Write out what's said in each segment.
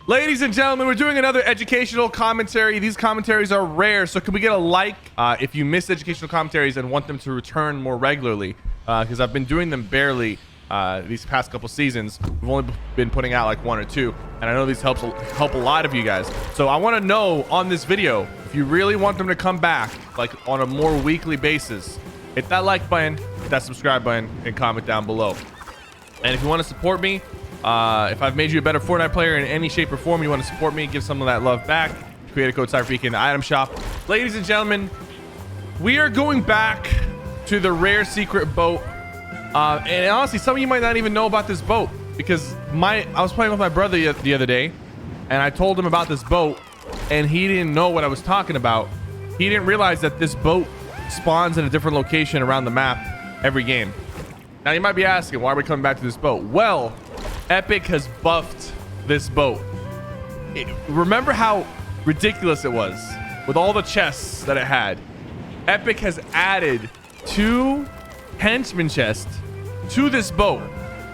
Ladies and gentlemen, we're doing another educational commentary. These commentaries are rare, so can we get a like if you miss educational commentaries and want them to return more regularly? Because I've been doing them barely these past couple seasons. We've only been putting out like one or two, and I know these help a lot of you guys. So I want to know on this video, if you really want them to come back like on a more weekly basis, hit that like button, hit that subscribe button, and comment down below. And if you want to support me, if I've made you a better Fortnite player in any shape or form, you want to support me, give some of that love back, create a code Cypherbeak in the item shop. Ladies and gentlemen, we are going back to the rare secret boat. And honestly, some of you might not even know about this boat because I was playing with my brother the other day, and I told him about this boat, and he didn't know what I was talking about. He didn't realize that this boat spawns in a different location around the map every game. Now you might be asking, why are we coming back to this boat? Well, Epic has buffed this boat. Remember how ridiculous it was with all the chests that it had? Epic has added 2 henchman chests to this boat.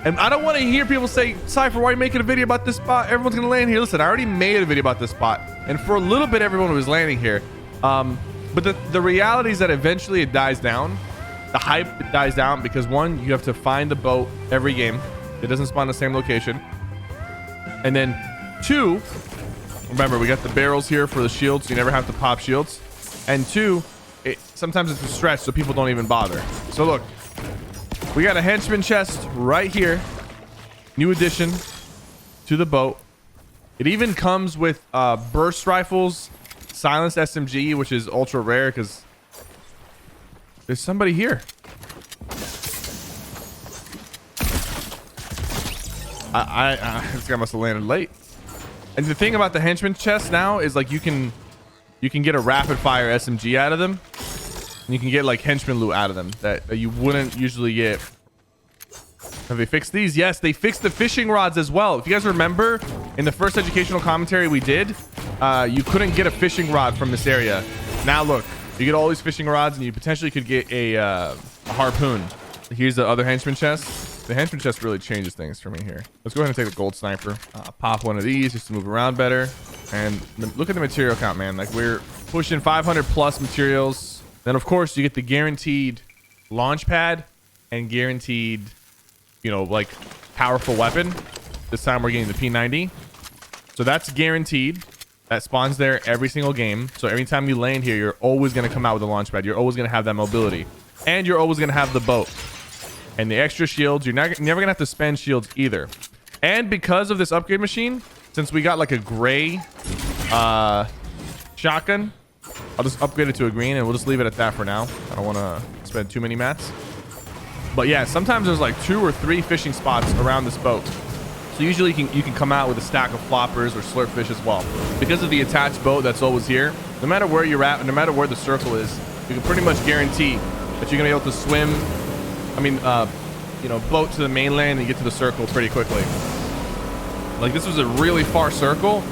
And I don't want to hear people say, Cypher, why are you making a video about this spot? Everyone's going to land here. Listen, I already made a video about this spot. And for a little bit, everyone was landing here. But the reality is that eventually it dies down. The hype dies down because, one, you have to find the boat every game. It doesn't spawn in the same location. And then 2, remember, we got the barrels here for the shields, so you never have to pop shields. And 2, sometimes it's a stretch, so people don't even bother. So look, we got a henchman chest right here. New addition to the boat. It even comes with burst rifles, silenced SMG, which is ultra rare because there's somebody here. This guy must have landed late. And the thing about the henchman chest now is like you can get a rapid fire SMG out of them. And you can get like henchman loot out of them that you wouldn't usually get. Have they fixed these? Yes, they fixed the fishing rods as well. If you guys remember in the first educational commentary we did, you couldn't get a fishing rod from this area. Now look, you get all these fishing rods and you potentially could get a harpoon. Here's the other henchman chest. The henchman chest really changes things for me here. Let's go ahead and take the gold sniper. Pop one of these just to move around better. And look at the material count, man. Like we're pushing 500 plus materials. Then of course you get the guaranteed launch pad and guaranteed, you know, like powerful weapon. This time we're getting the P90. So that's guaranteed. That spawns there every single game. So every time you land here, you're always going to come out with a launch pad. You're always going to have that mobility. And you're always going to have the boat. And the extra shields, you're never going to have to spend shields either. And because of this upgrade machine, since we got like a gray shotgun, I'll just upgrade it to a green and we'll just leave it at that for now. I don't want to spend too many mats. But yeah, sometimes there's like 2 or 3 fishing spots around this boat. So usually you can come out with a stack of floppers or slurpfish as well. Because of the attached boat that's always here, no matter where you're at, no matter where the circle is, you can pretty much guarantee that you're going to be able to swim, you know, boat to the mainland and get to the circle pretty quickly. Like this was a really far circle,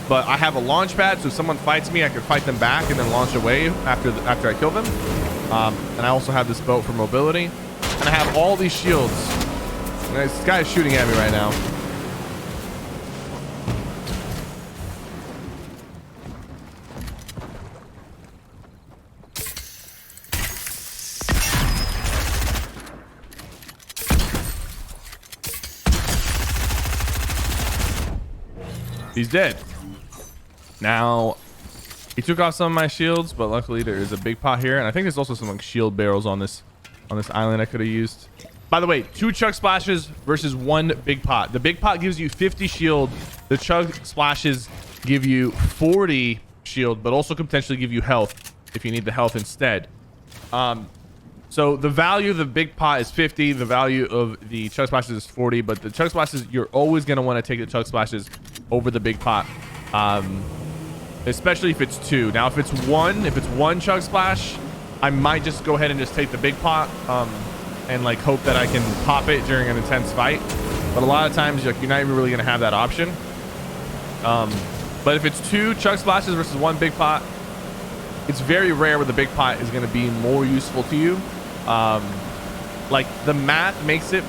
but I have a launch pad, so if someone fights me, I can fight them back and then launch away after I kill them. And I also have this boat for mobility, and I have all these shields. And this guy is shooting at me right now. He's dead. Now, he took off some of my shields, but luckily there is a big pot here. And I think there's also some like shield barrels on this island I could have used. By the way, 2 chug splashes versus 1 big pot. The big pot gives you 50 shield. The chug splashes give you 40 shield, but also could potentially give you health if you need the health instead. So the value of the big pot is 50. The value of the chug splashes is 40, but the chug splashes, you're always going to want to take the chug splashes over the big pot, especially if it's 2. Now if it's one chug splash, I might just go ahead and just take the big pot and like hope that I can pop it during an intense fight. But a lot of times you're not even really going to have that option. But if it's 2 chug splashes versus 1 big pot, it's very rare where the big pot is going to be more useful to you. Like the math makes it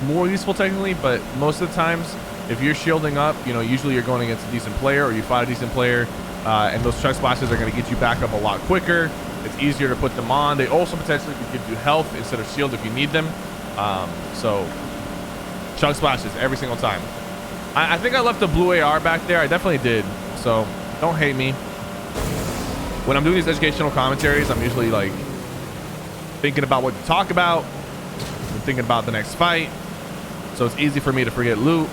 more useful technically, but most of the times if you're shielding up, you know, usually you're going against a decent player or you fight a decent player, and those chug splashes are going to get you back up a lot quicker. It's easier to put them on. They also potentially could give you health instead of shield if you need them. So chug splashes every single time. I think I left the blue AR back there. I definitely did. So don't hate me. When I'm doing these educational commentaries, I'm usually like thinking about what to talk about. I'm thinking about the next fight. So it's easy for me to forget loot.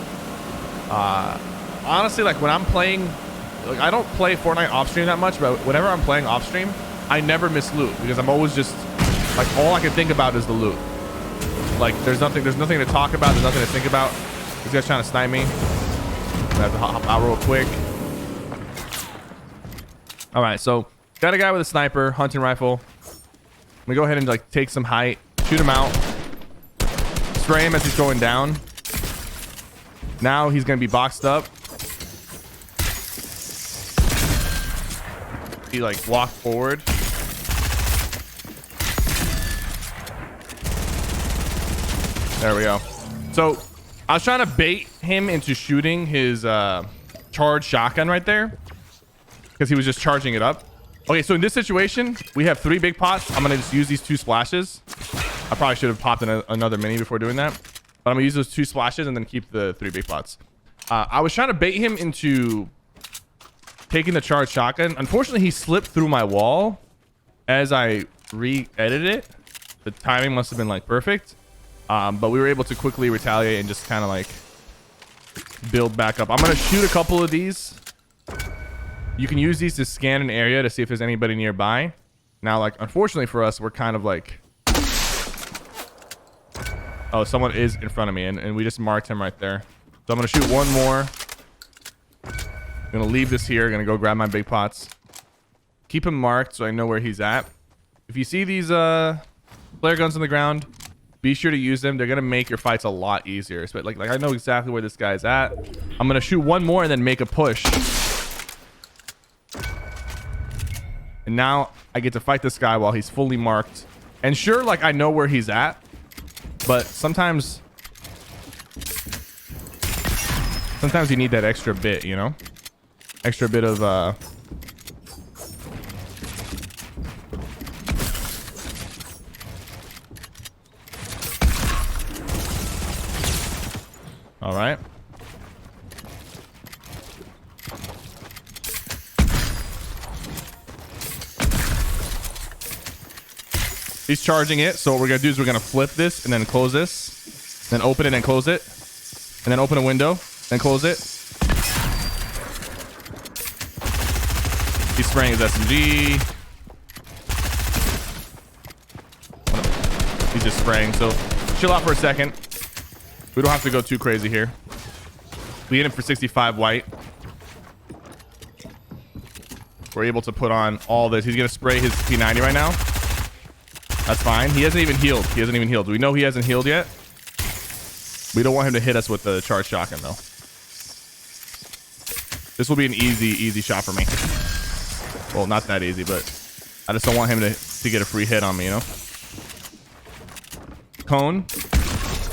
Honestly, like when I'm playing, like I don't play Fortnite off stream that much, but whenever I'm playing off stream, I never miss loot because I'm always just like, all I can think about is the loot. Like there's nothing to talk about. There's nothing to think about. This guy's trying to snipe me. I have to hop out real quick. All right, so got a guy with a sniper, hunting rifle. I'm gonna go ahead and like take some height, shoot him out, spray him as he's going down. Now he's gonna be boxed up. He like walked forward. There we go. So I was trying to bait him into shooting his charged shotgun right there because he was just charging it up. Okay, so in this situation, we have 3 big pots. I'm gonna just use these 2 splashes. I probably should have popped in another mini before doing that, but I'm gonna use those 2 splashes and then keep the 3 big pots. I was trying to bait him into taking the charged shotgun. Unfortunately, he slipped through my wall as I re-edited it. The timing must have been like perfect. But we were able to quickly retaliate and just kind of like build back up. I'm going to shoot a couple of these. You can use these to scan an area to see if there's anybody nearby. Now, like, unfortunately for us, we're kind of like... Oh, someone is in front of me, and we just marked him right there. So I'm going to shoot one more. I'm going to leave this here. Going to go grab my big pots. Keep him marked so I know where he's at. If you see these flare guns on the ground, be sure to use them. They're going to make your fights a lot easier. So, like I know exactly where this guy's at. I'm going to shoot one more and then make a push. And now I get to fight this guy while he's fully marked. And sure, like I know where he's at. But sometimes you need that extra bit, you know? Extra bit of all right. He's charging it, so what we're gonna do is we're gonna flip this and then close this, then open it and close it, and then open a window, then close it. He's spraying his SMG. He's just spraying, so chill out for a second. We don't have to go too crazy here. We hit him for 65 white. We're able to put on all this. He's gonna spray his P90 right now. That's fine. He hasn't even healed. We know he hasn't healed yet. We don't want him to hit us with the charged shotgun though. This will be an easy shot for me. Well, not that easy, but I just don't want him to get a free hit on me, you know? Cone. And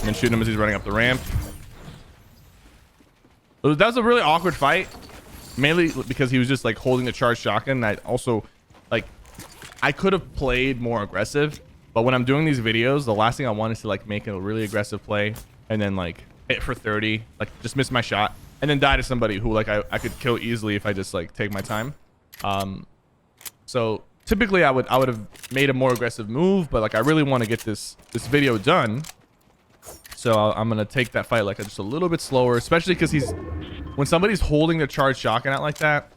then shoot him as he's running up the ramp. That was a really awkward fight. Mainly because he was just like holding the charged shotgun. I also, like, I could have played more aggressive. But when I'm doing these videos, the last thing I want is to like make a really aggressive play and then like hit for 30, like just miss my shot and then die to somebody who like I could kill easily if I just like take my time. So typically I would have made a more aggressive move, but like I really want to get this video done. So I'm gonna take that fight like just a little bit slower, especially because when somebody's holding the charged shotgun out like that,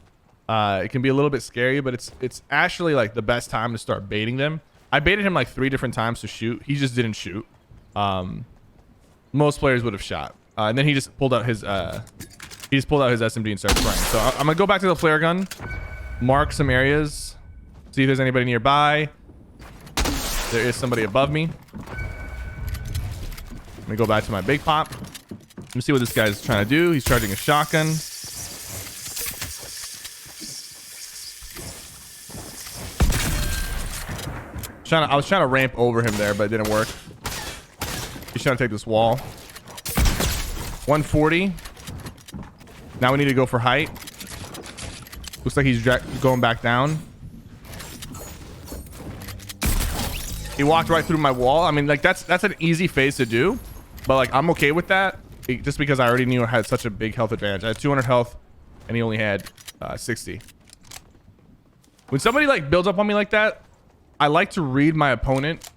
it can be a little bit scary, but it's actually like the best time to start baiting them. I baited him like 3 different times to shoot. He just didn't shoot. Most players would have shot, and then he just pulled out his SMG and started spraying. So I'm gonna go back to the flare gun, mark some areas, see if there's anybody nearby. There is somebody above me. Let me go back to my big pop. Let me see what this guy's trying to do. He's charging a shotgun. I was trying to ramp over him there, but it didn't work. He's trying to take this wall. 140. Now we need to go for height. Looks like he's going back down. He walked right through my wall. I mean, like that's an easy phase to do, but like I'm okay with that just because I already knew I had such a big health advantage. I had 200 health and he only had 60. When somebody like builds up on me like that, I like to read my opponent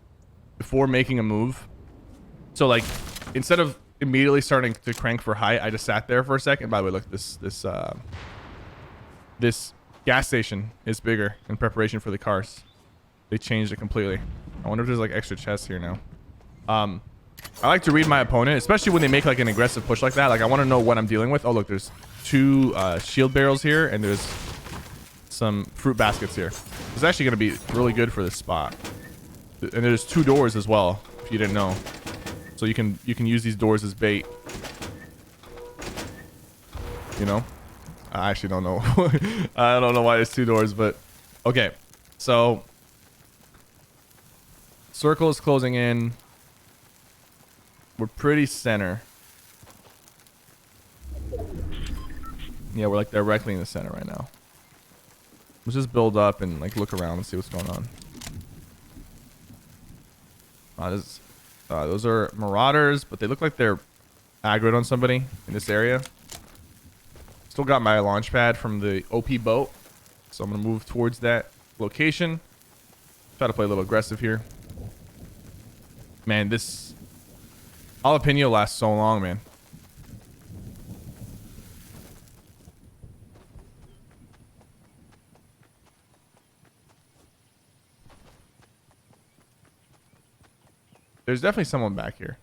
before making a move. So like instead of immediately starting to crank for height, I just sat there for a second. By the way, look, this gas station is bigger in preparation for the cars. They changed it completely. I wonder if there's like extra chests here now. I like to read my opponent, especially when they make like an aggressive push like that. Like I want to know what I'm dealing with. Oh look, there's 2 shield barrels here and there's some fruit baskets here. It's actually going to be really good for this spot. And there's 2 doors as well, if you didn't know. So you can use these doors as bait. You know? I actually don't know. I don't know why there's 2 doors, but okay. So circle is closing in. We're pretty center. Yeah, we're like directly in the center right now. Let's just build up and like look around and see what's going on. Those are marauders, but they look like they're aggroed on somebody in this area. Still got my launch pad from the OP boat, so I'm gonna move towards that location. Try to play a little aggressive here. Man, this jalapeno lasts so long, man. There's definitely someone back here.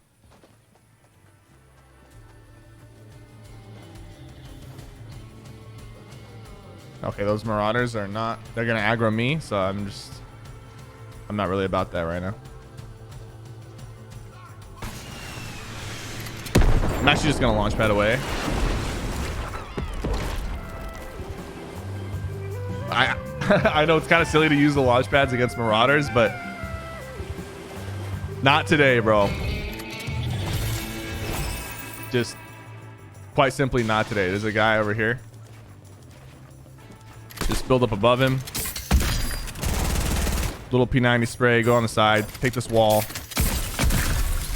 Okay, those marauders are not... They're gonna aggro me, so I'm not really about that right now. I'm actually just gonna launch pad away. I know it's kind of silly to use the launch pads against marauders, but not today, bro. Just quite simply not today. There's a guy over here. Just build up above him. Little P90 spray, go on the side, take this wall.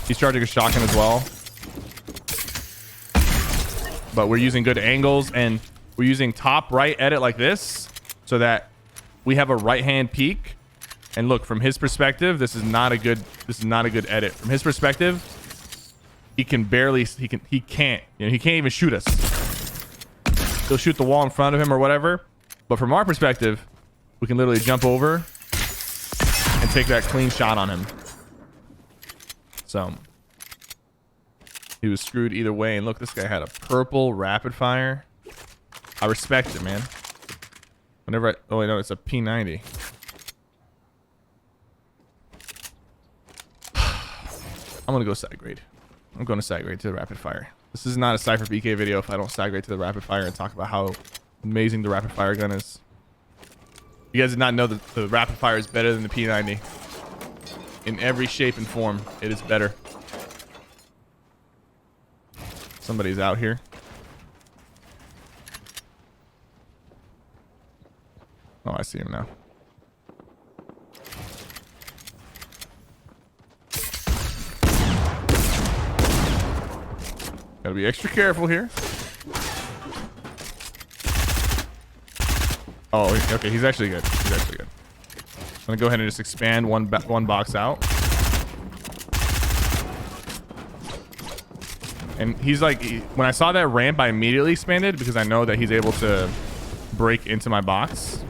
He's charging a shotgun as well. But we're using good angles and we're using top right edit like this so that we have a right hand peek. And look, from his perspective, this is not a good edit. From his perspective, he can't, you know, he can't even shoot us. He'll shoot the wall in front of him or whatever. But from our perspective, we can literally jump over and take that clean shot on him. So he was screwed either way. And look, this guy had a purple rapid fire. I respect it, man. Whenever oh wait, no, it's a P90. I'm gonna go side grade. I'm going to side grade to the rapid fire. This is not a Cypher PK video if I don't side grade to the rapid fire and talk about how amazing the rapid fire gun is. You guys did not know that the rapid fire is better than the P90. In every shape and form, it is better. Somebody's out here. Oh, I see him now. Gotta be extra careful here. Oh, okay. He's actually good. He's actually good. I'm gonna go ahead and just expand one box out. And he's like, when I saw that ramp, I immediately expanded because I know that he's able to break into my box.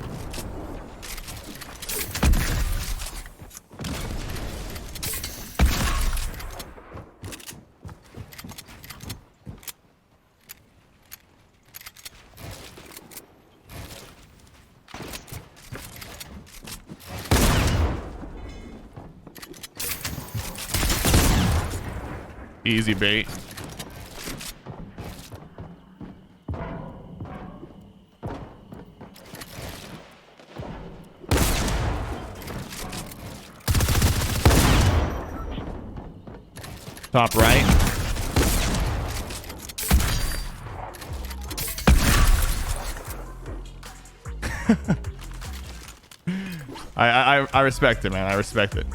Easy bait. Top right. I respect it, man. I respect it.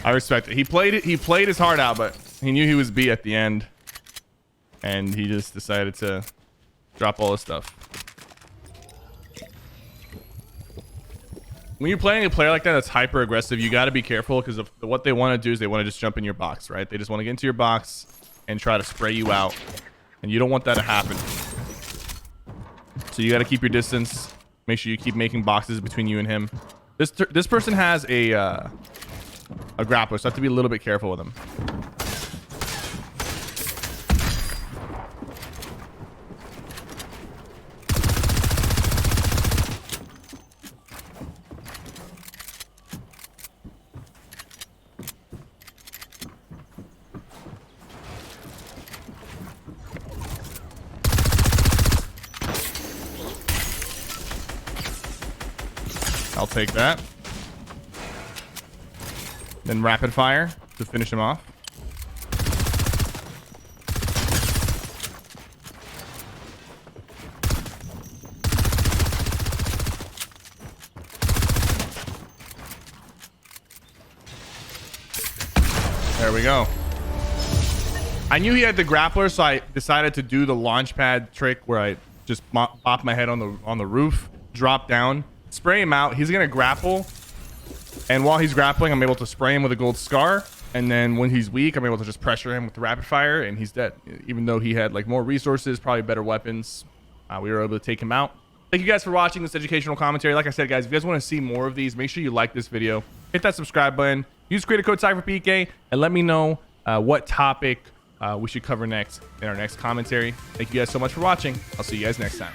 I respect it. He played it. He played his heart out, but he knew he was B at the end, and he just decided to drop all his stuff. When you're playing a player like that that's hyper aggressive, you got to be careful because of what they want to do is they want to just jump in your box, right? They just want to get into your box and try to spray you out, and you don't want that to happen. So you got to keep your distance. Make sure you keep making boxes between you and him. This person has a grappler, so I have to be a little bit careful with him. I'll take that. Then rapid fire to finish him off. There we go. I knew he had the grappler, so I decided to do the launch pad trick where I just pop my head on the roof, drop down, spray him out. He's gonna grapple, and while he's grappling, I'm able to spray him with a gold scar. And then when he's weak, I'm able to just pressure him with the rapid fire, and he's dead. Even though he had like more resources, probably better weapons, we were able to take him out. Thank you guys for watching this educational commentary. Like I said, guys, if you guys want to see more of these, make sure you like this video, hit that subscribe button, use creator code CypherPK, and let me know what topic we should cover next in our next commentary. Thank you guys so much for watching. I'll see you guys next time.